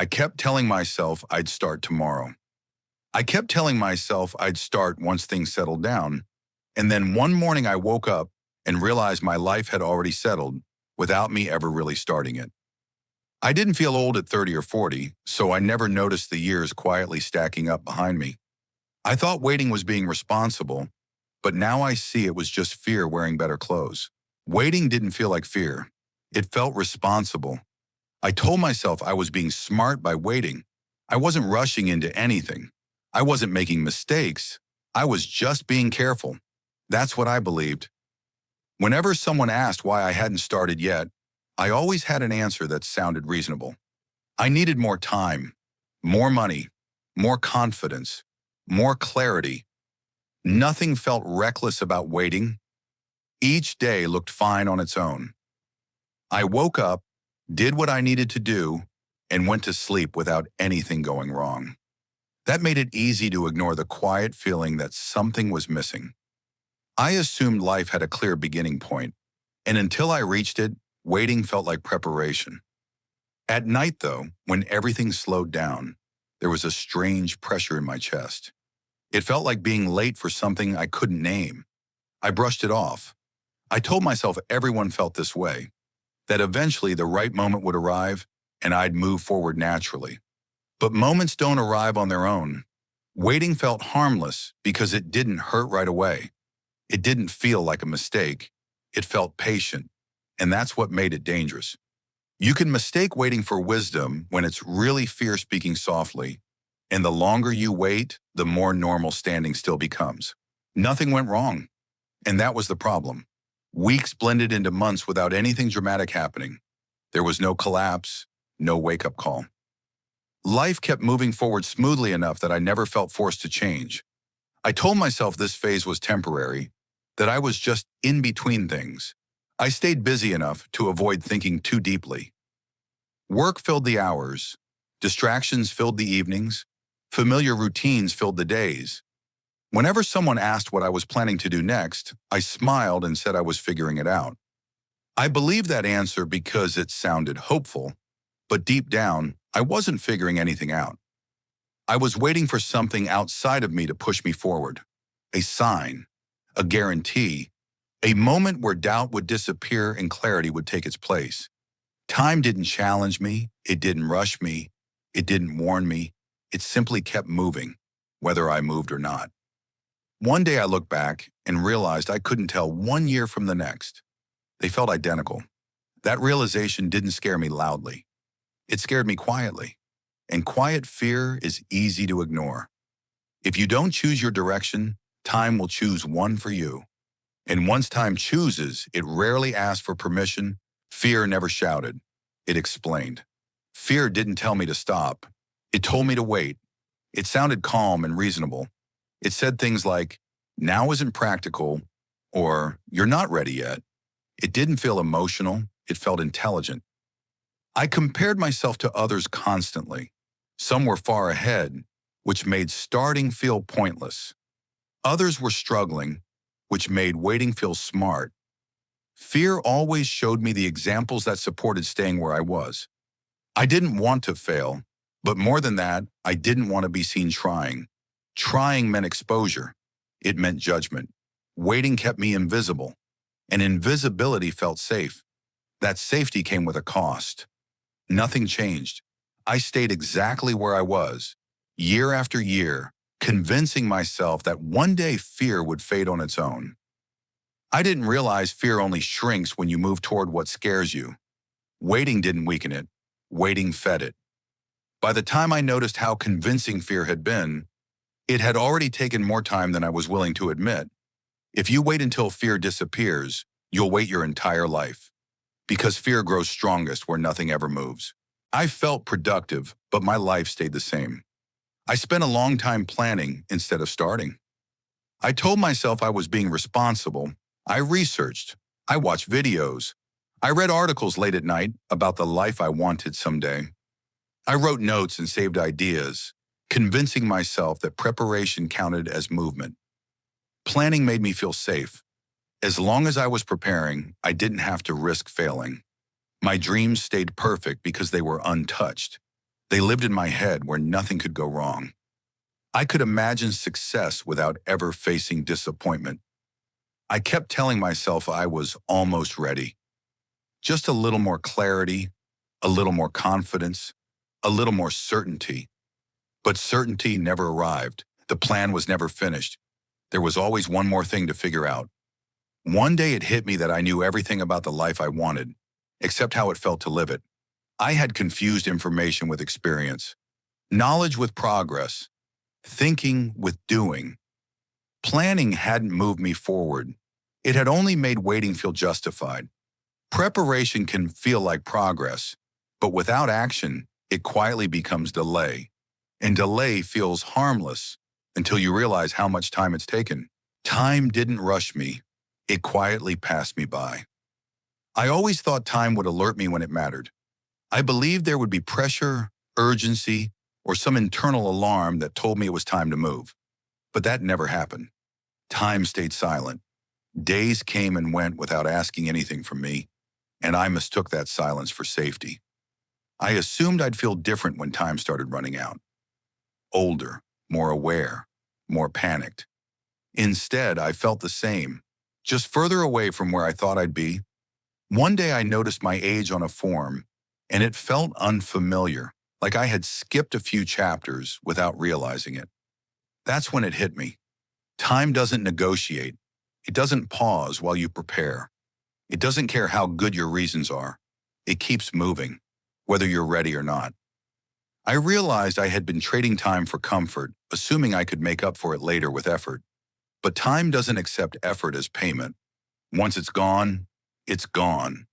I kept telling myself I'd start tomorrow. I kept telling myself I'd start once things settled down. And then one morning I woke up and realized my life had already settled without me ever really starting it. I didn't feel old at 30 or 40, so I never noticed the years quietly stacking up behind me. I thought waiting was being responsible, but now I see it was just fear wearing better clothes. Waiting didn't feel like fear. It felt responsible. I told myself I was being smart by waiting. I wasn't rushing into anything. I wasn't making mistakes. I was just being careful. That's what I believed. Whenever someone asked why I hadn't started yet, I always had an answer that sounded reasonable. I needed more time, more money, more confidence, more clarity. Nothing felt reckless about waiting. Each day looked fine on its own. I woke up, did what I needed to do, and went to sleep without anything going wrong. That made it easy to ignore the quiet feeling that something was missing. I assumed life had a clear beginning point, and until I reached it, waiting felt like preparation. At night, though, when everything slowed down, there was a strange pressure in my chest. It felt like being late for something I couldn't name. I brushed it off. I told myself everyone felt this way, that eventually the right moment would arrive and I'd move forward naturally. But moments don't arrive on their own. Waiting felt harmless because it didn't hurt right away. It didn't feel like a mistake. It felt patient, and that's what made it dangerous. You can mistake waiting for wisdom when it's really fear speaking softly, and the longer you wait, the more normal standing still becomes. Nothing went wrong, and that was the problem. Weeks blended into months without anything dramatic happening. There was no collapse, no wake-up call. Life kept moving forward smoothly enough that I never felt forced to change. I told myself this phase was temporary, that I was just in between things. I stayed busy enough to avoid thinking too deeply. Work filled the hours, distractions filled the evenings, familiar routines filled the days. Whenever someone asked what I was planning to do next, I smiled and said I was figuring it out. I believed that answer because it sounded hopeful, but deep down, I wasn't figuring anything out. I was waiting for something outside of me to push me forward. A sign, a guarantee, a moment where doubt would disappear and clarity would take its place. Time didn't challenge me, it didn't rush me, it didn't warn me, it simply kept moving, whether I moved or not. One day I looked back and realized I couldn't tell 1 year from the next. They felt identical. That realization didn't scare me loudly. It scared me quietly. And quiet fear is easy to ignore. If you don't choose your direction, time will choose one for you. And once time chooses, it rarely asks for permission. Fear never shouted. It explained. Fear didn't tell me to stop. It told me to wait. It sounded calm and reasonable. It said things like, now isn't practical, or you're not ready yet. It didn't feel emotional. It felt intelligent. I compared myself to others constantly. Some were far ahead, which made starting feel pointless. Others were struggling, which made waiting feel smart. Fear always showed me the examples that supported staying where I was. I didn't want to fail, but more than that, I didn't want to be seen trying. Trying meant exposure. It meant judgment. Waiting kept me invisible, and invisibility felt safe. That safety came with a cost. Nothing changed. I stayed exactly where I was, year after year, convincing myself that one day fear would fade on its own. I didn't realize fear only shrinks when you move toward what scares you. Waiting didn't weaken it. Waiting fed it. By the time I noticed how convincing fear had been, it had already taken more time than I was willing to admit. If you wait until fear disappears, you'll wait your entire life. Because fear grows strongest where nothing ever moves. I felt productive, but my life stayed the same. I spent a long time planning instead of starting. I told myself I was being responsible. I researched. I watched videos. I read articles late at night about the life I wanted someday. I wrote notes and saved ideas, convincing myself that preparation counted as movement. Planning made me feel safe. As long as I was preparing, I didn't have to risk failing. My dreams stayed perfect because they were untouched. They lived in my head where nothing could go wrong. I could imagine success without ever facing disappointment. I kept telling myself I was almost ready. Just a little more clarity, a little more confidence, a little more certainty. But certainty never arrived. The plan was never finished. There was always one more thing to figure out. One day it hit me that I knew everything about the life I wanted, except how it felt to live it. I had confused information with experience, knowledge with progress, thinking with doing. Planning hadn't moved me forward. It had only made waiting feel justified. Preparation can feel like progress, but without action, it quietly becomes delay. And delay feels harmless until you realize how much time it's taken. Time didn't rush me. It quietly passed me by. I always thought time would alert me when it mattered. I believed there would be pressure, urgency, or some internal alarm that told me it was time to move. But that never happened. Time stayed silent. Days came and went without asking anything from me, and I mistook that silence for safety. I assumed I'd feel different when time started running out. Older, more aware, more panicked. Instead, I felt the same, just further away from where I thought I'd be. One day I noticed my age on a form, and it felt unfamiliar, like I had skipped a few chapters without realizing it. That's when it hit me. Time doesn't negotiate. It doesn't pause while you prepare. It doesn't care how good your reasons are. It keeps moving, whether you're ready or not. I realized I had been trading time for comfort, assuming I could make up for it later with effort. But time doesn't accept effort as payment. Once it's gone, it's gone.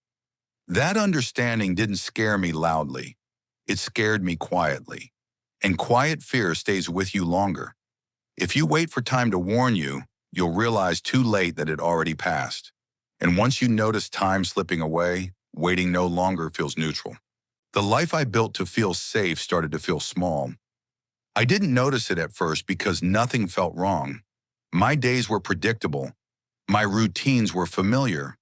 That understanding didn't scare me loudly. It scared me quietly. And quiet fear stays with you longer. If you wait for time to warn you, you'll realize too late that it already passed. And once you notice time slipping away, waiting no longer feels neutral. The life I built to feel safe started to feel small. I didn't notice it at first because nothing felt wrong. My days were predictable. My routines were familiar.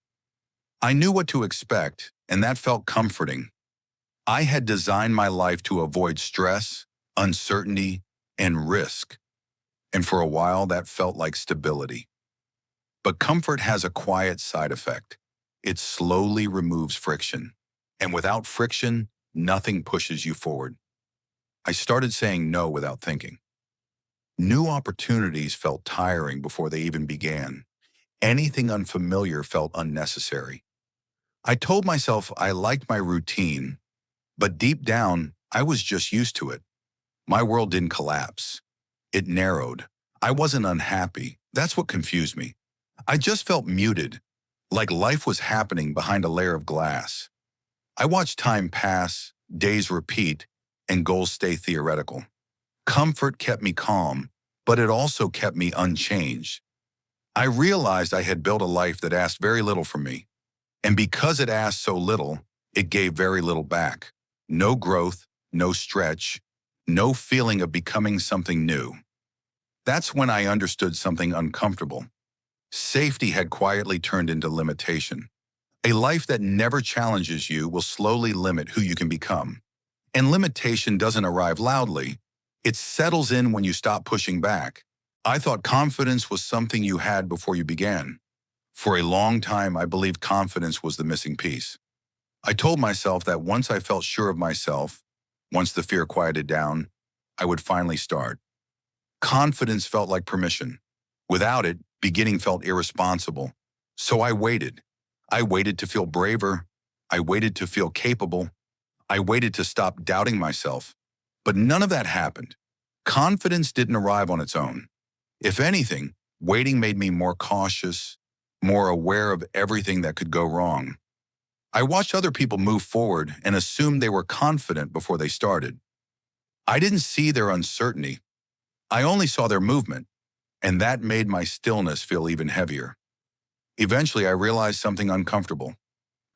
I knew what to expect, and that felt comforting. I had designed my life to avoid stress, uncertainty, and risk. And for a while, that felt like stability. But comfort has a quiet side effect. It slowly removes friction. And without friction, nothing pushes you forward. I started saying no without thinking. New opportunities felt tiring before they even began. Anything unfamiliar felt unnecessary. I told myself I liked my routine, but deep down, I was just used to it. My world didn't collapse. It narrowed. I wasn't unhappy. That's what confused me. I just felt muted, like life was happening behind a layer of glass. I watched time pass, days repeat, and goals stay theoretical. Comfort kept me calm, but it also kept me unchanged. I realized I had built a life that asked very little from me. And because it asked so little, it gave very little back. No growth, no stretch, no feeling of becoming something new. That's when I understood something uncomfortable. Safety had quietly turned into limitation. A life that never challenges you will slowly limit who you can become. And limitation doesn't arrive loudly. It settles in when you stop pushing back. I thought confidence was something you had before you began. For a long time, I believed confidence was the missing piece. I told myself that once I felt sure of myself, once the fear quieted down, I would finally start. Confidence felt like permission. Without it, beginning felt irresponsible. So I waited. I waited to feel braver. I waited to feel capable. I waited to stop doubting myself. But none of that happened. Confidence didn't arrive on its own. If anything, waiting made me more cautious, more aware of everything that could go wrong. I watched other people move forward and assumed they were confident before they started. I didn't see their uncertainty. I only saw their movement, and that made my stillness feel even heavier. Eventually, I realized something uncomfortable.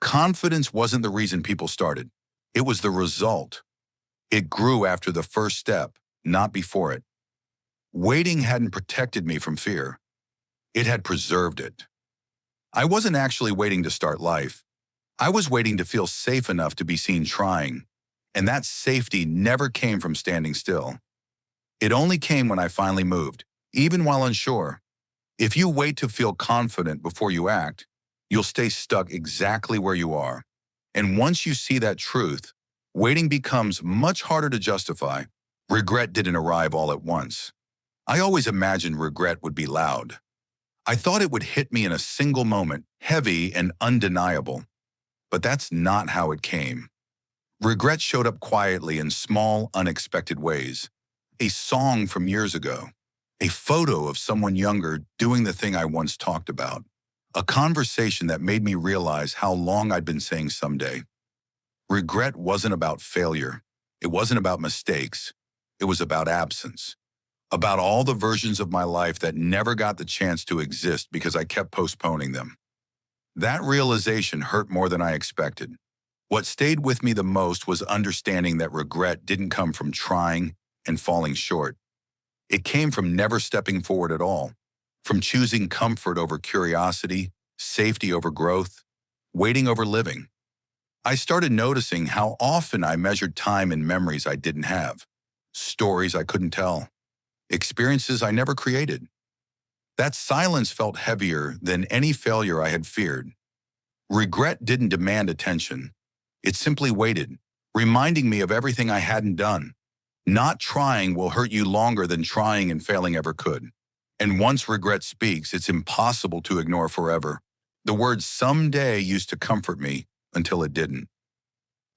Confidence wasn't the reason people started. It was the result. It grew after the first step, not before it. Waiting hadn't protected me from fear. It had preserved it. I wasn't actually waiting to start life. I was waiting to feel safe enough to be seen trying. And that safety never came from standing still. It only came when I finally moved, even while unsure. If you wait to feel confident before you act, you'll stay stuck exactly where you are. And once you see that truth, waiting becomes much harder to justify. Regret didn't arrive all at once. I always imagined regret would be loud. I thought it would hit me in a single moment, heavy and undeniable. But that's not how it came. Regret showed up quietly in small, unexpected ways. A song from years ago, a photo of someone younger doing the thing I once talked about, a conversation that made me realize how long I'd been saying someday. Regret wasn't about failure. It wasn't about mistakes. It was about absence. About all the versions of my life that never got the chance to exist because I kept postponing them. That realization hurt more than I expected. What stayed with me the most was understanding that regret didn't come from trying and falling short. It came from never stepping forward at all, from choosing comfort over curiosity, safety over growth, waiting over living. I started noticing how often I measured time in memories I didn't have, stories I couldn't tell, experiences I never created. That silence felt heavier than any failure I had feared. Regret didn't demand attention. It simply waited, reminding me of everything I hadn't done. Not trying will hurt you longer than trying and failing ever could. And once regret speaks, it's impossible to ignore forever. The word someday used to comfort me until it didn't.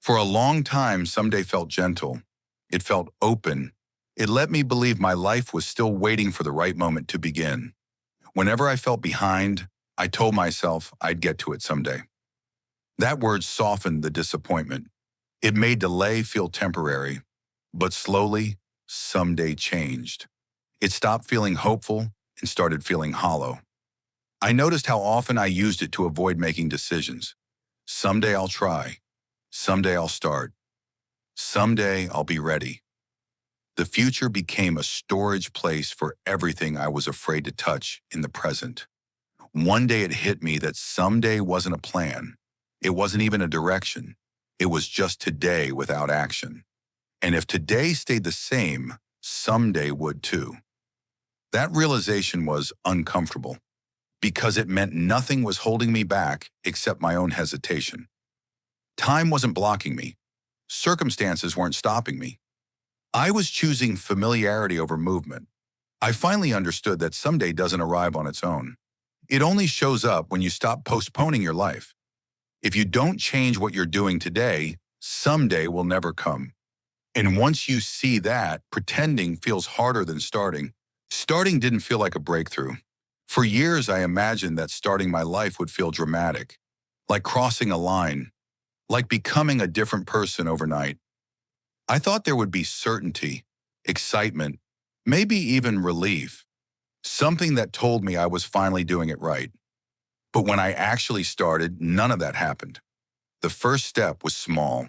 For a long time, someday felt gentle. It felt open. It let me believe my life was still waiting for the right moment to begin. Whenever I felt behind, I told myself I'd get to it someday. That word softened the disappointment. It made delay feel temporary. But slowly, someday changed. It stopped feeling hopeful and started feeling hollow. I noticed how often I used it to avoid making decisions. Someday I'll try. Someday I'll start. Someday I'll be ready. The future became a storage place for everything I was afraid to touch in the present. One day it hit me that someday wasn't a plan. It wasn't even a direction. It was just today without action. And if today stayed the same, someday would too. That realization was uncomfortable because it meant nothing was holding me back except my own hesitation. Time wasn't blocking me. Circumstances weren't stopping me. I was choosing familiarity over movement. I finally understood that someday doesn't arrive on its own. It only shows up when you stop postponing your life. If you don't change what you're doing today, someday will never come. And once you see that, pretending feels harder than starting. Starting didn't feel like a breakthrough. For years, I imagined that starting my life would feel dramatic, like crossing a line, like becoming a different person overnight. I thought there would be certainty, excitement, maybe even relief, something that told me I was finally doing it right. But when I actually started, none of that happened. The first step was small,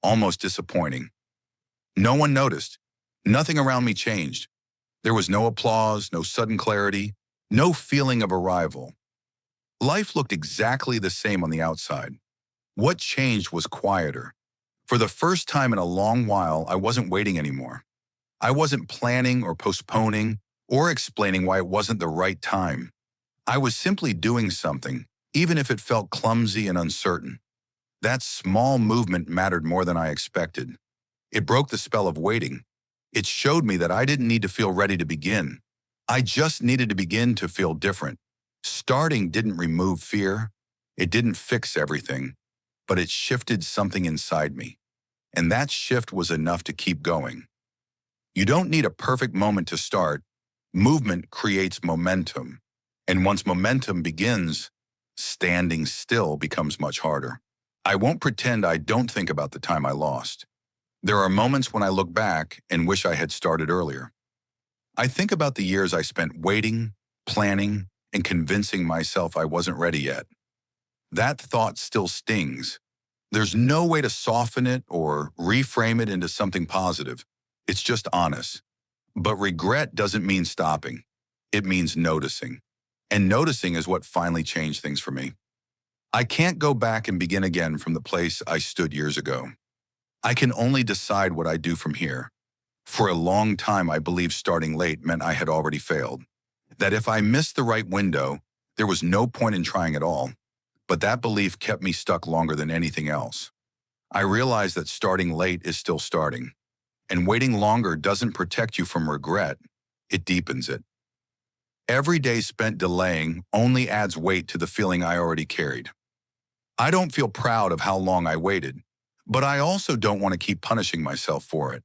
almost disappointing. No one noticed. Nothing around me changed. There was no applause, no sudden clarity, no feeling of arrival. Life looked exactly the same on the outside. What changed was quieter. For the first time in a long while, I wasn't waiting anymore. I wasn't planning or postponing or explaining why it wasn't the right time. I was simply doing something, even if it felt clumsy and uncertain. That small movement mattered more than I expected. It broke the spell of waiting. It showed me that I didn't need to feel ready to begin. I just needed to begin to feel different. Starting didn't remove fear. It didn't fix everything, but it shifted something inside me. And that shift was enough to keep going. You don't need a perfect moment to start. Movement creates momentum. And once momentum begins, standing still becomes much harder. I won't pretend I don't think about the time I lost. There are moments when I look back and wish I had started earlier. I think about the years I spent waiting, planning, and convincing myself I wasn't ready yet. That thought still stings. There's no way to soften it or reframe it into something positive. It's just honest. But regret doesn't mean stopping. It means noticing. And noticing is what finally changed things for me. I can't go back and begin again from the place I stood years ago. I can only decide what I do from here. For a long time, I believed starting late meant I had already failed. That if I missed the right window, there was no point in trying at all. But that belief kept me stuck longer than anything else. I realized that starting late is still starting, and waiting longer doesn't protect you from regret, it deepens it. Every day spent delaying only adds weight to the feeling I already carried. I don't feel proud of how long I waited, but I also don't want to keep punishing myself for it.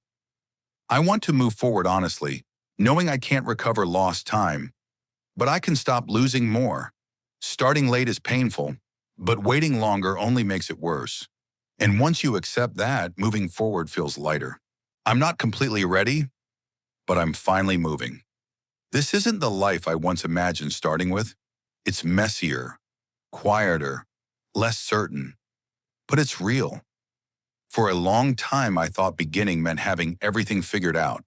I want to move forward honestly, knowing I can't recover lost time, but I can stop losing more. Starting late is painful, but waiting longer only makes it worse. And once you accept that, moving forward feels lighter. I'm not completely ready, but I'm finally moving. This isn't the life I once imagined starting with. It's messier, quieter, less certain, but it's real. For a long time, I thought beginning meant having everything figured out.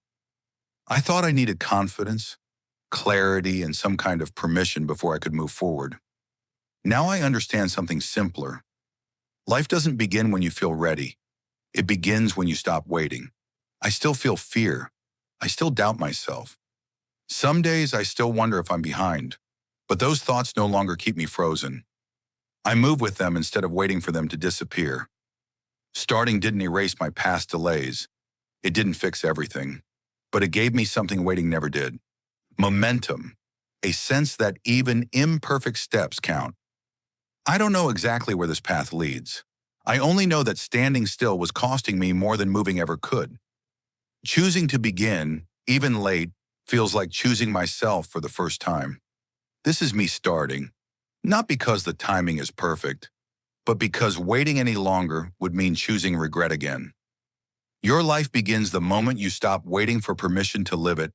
I thought I needed confidence, clarity, and some kind of permission before I could move forward. Now I understand something simpler. Life doesn't begin when you feel ready. It begins when you stop waiting. I still feel fear. I still doubt myself. Some days I still wonder if I'm behind, but those thoughts no longer keep me frozen. I move with them instead of waiting for them to disappear. Starting didn't erase my past delays. It didn't fix everything, but it gave me something waiting never did. Momentum, a sense that even imperfect steps count. I don't know exactly where this path leads. I only know that standing still was costing me more than moving ever could. Choosing to begin, even late, feels like choosing myself for the first time. This is me starting, not because the timing is perfect, but because waiting any longer would mean choosing regret again. Your life begins the moment you stop waiting for permission to live it